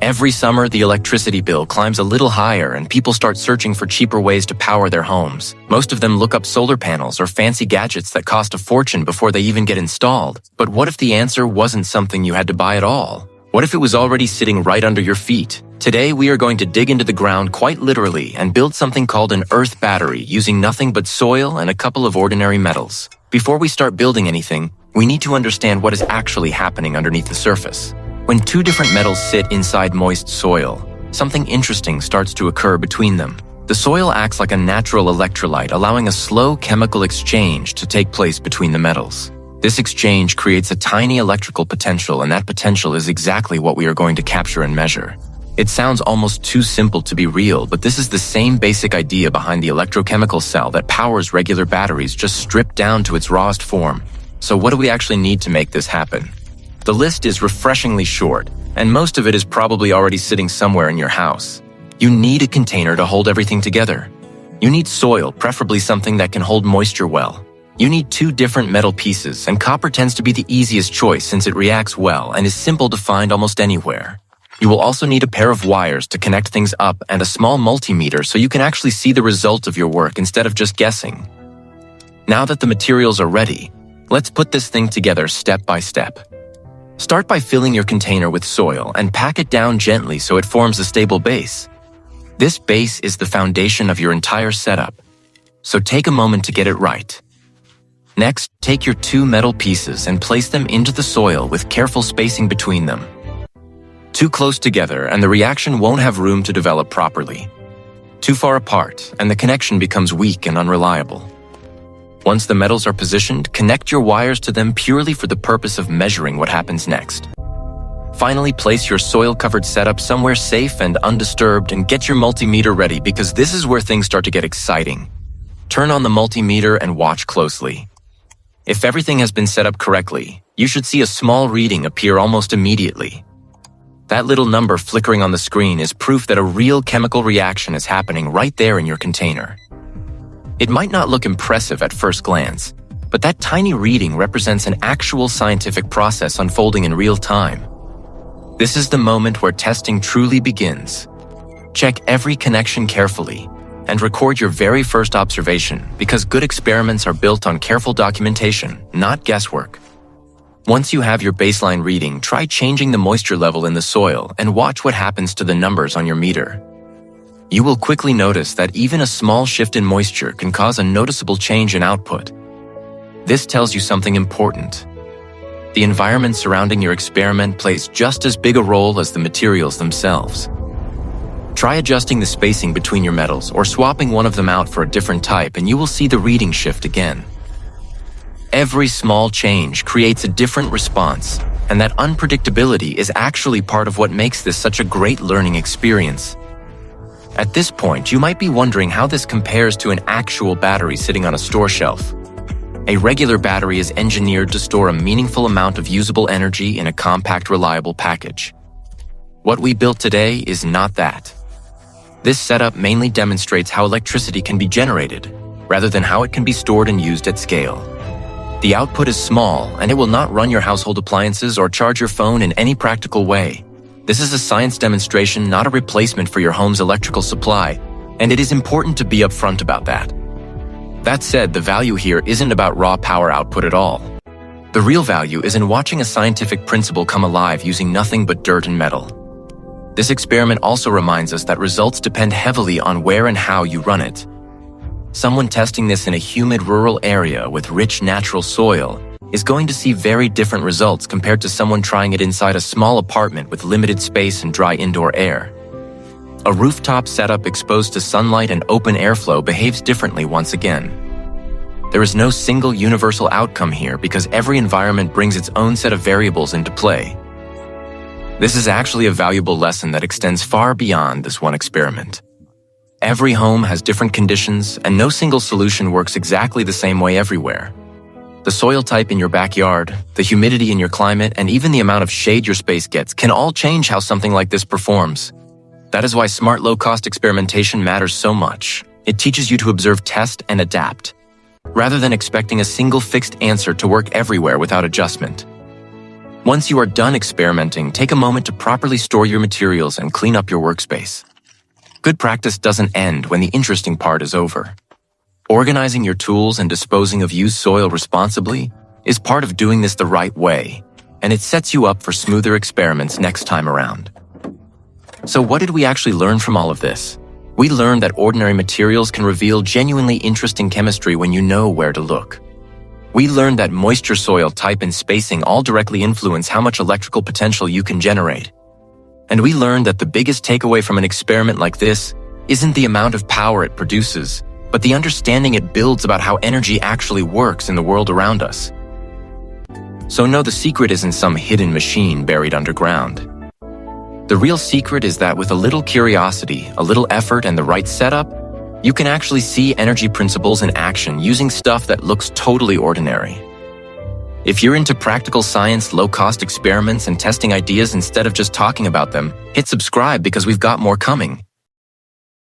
Every summer, the electricity bill climbs a little higher and people start searching for cheaper ways to power their homes. Most of them look up solar panels or fancy gadgets that cost a fortune before they even get installed. But what if the answer wasn't something you had to buy at all? What if it was already sitting right under your feet? Today, we are going to dig into the ground quite literally and build something called an earth battery using nothing but soil and a couple of ordinary metals. Before we start building anything, we need to understand what is actually happening underneath the surface. When two different metals sit inside moist soil, something interesting starts to occur between them. The soil acts like a natural electrolyte, allowing a slow chemical exchange to take place between the metals. This exchange creates a tiny electrical potential, and that potential is exactly what we are going to capture and measure. It sounds almost too simple to be real, but this is the same basic idea behind the electrochemical cell that powers regular batteries, just stripped down to its rawest form. So what do we actually need to make this happen? The list is refreshingly short, and most of it is probably already sitting somewhere in your house. You need a container to hold everything together. You need soil, preferably something that can hold moisture well. You need two different metal pieces, and copper tends to be the easiest choice since it reacts well and is simple to find almost anywhere. You will also need a pair of wires to connect things up and a small multimeter so you can actually see the result of your work instead of just guessing. Now that the materials are ready, let's put this thing together step by step. Start by filling your container with soil and pack it down gently so it forms a stable base. This base is the foundation of your entire setup, so take a moment to get it right. Next, take your two metal pieces and place them into the soil with careful spacing between them. Too close together and the reaction won't have room to develop properly. Too far apart and the connection becomes weak and unreliable. Once the metals are positioned, connect your wires to them purely for the purpose of measuring what happens next. Finally, place your soil-covered setup somewhere safe and undisturbed and get your multimeter ready because this is where things start to get exciting. Turn on the multimeter and watch closely. If everything has been set up correctly, you should see a small reading appear almost immediately. That little number flickering on the screen is proof that a real chemical reaction is happening right there in your container. It might not look impressive at first glance, but that tiny reading represents an actual scientific process unfolding in real time. This is the moment where testing truly begins. Check every connection carefully and record your very first observation because good experiments are built on careful documentation, not guesswork. Once you have your baseline reading, try changing the moisture level in the soil and watch what happens to the numbers on your meter. You will quickly notice that even a small shift in moisture can cause a noticeable change in output. This tells you something important. The environment surrounding your experiment plays just as big a role as the materials themselves. Try adjusting the spacing between your metals or swapping one of them out for a different type and you will see the reading shift again. Every small change creates a different response, and that unpredictability is actually part of what makes this such a great learning experience. At this point, you might be wondering how this compares to an actual battery sitting on a store shelf. A regular battery is engineered to store a meaningful amount of usable energy in a compact, reliable package. What we built today is not that. This setup mainly demonstrates how electricity can be generated, rather than how it can be stored and used at scale. The output is small, and it will not run your household appliances or charge your phone in any practical way. This is a science demonstration, not a replacement for your home's electrical supply, and it is important to be upfront about that. That said, the value here isn't about raw power output at all. The real value is in watching a scientific principle come alive using nothing but dirt and metal. This experiment also reminds us that results depend heavily on where and how you run it. Someone testing this in a humid rural area with rich natural soil is going to see very different results compared to someone trying it inside a small apartment with limited space and dry indoor air. A rooftop setup exposed to sunlight and open airflow behaves differently once again. There is no single universal outcome here because every environment brings its own set of variables into play. This is actually a valuable lesson that extends far beyond this one experiment. Every home has different conditions, and no single solution works exactly the same way everywhere. The soil type in your backyard, the humidity in your climate, and even the amount of shade your space gets can all change how something like this performs. That is why smart low-cost experimentation matters so much. It teaches you to observe, test, and adapt, rather than expecting a single fixed answer to work everywhere without adjustment. Once you are done experimenting, take a moment to properly store your materials and clean up your workspace. Good practice doesn't end when the interesting part is over. Organizing your tools and disposing of used soil responsibly is part of doing this the right way, and it sets you up for smoother experiments next time around. So what did we actually learn from all of this? We learned that ordinary materials can reveal genuinely interesting chemistry when you know where to look. We learned that moisture, soil type, and spacing all directly influence how much electrical potential you can generate. And we learned that the biggest takeaway from an experiment like this isn't the amount of power it produces, but the understanding it builds about how energy actually works in the world around us. So no, the secret isn't some hidden machine buried underground. The real secret is that with a little curiosity, a little effort, and the right setup, you can actually see energy principles in action using stuff that looks totally ordinary. If you're into practical science, low-cost experiments, and testing ideas instead of just talking about them, hit subscribe because we've got more coming.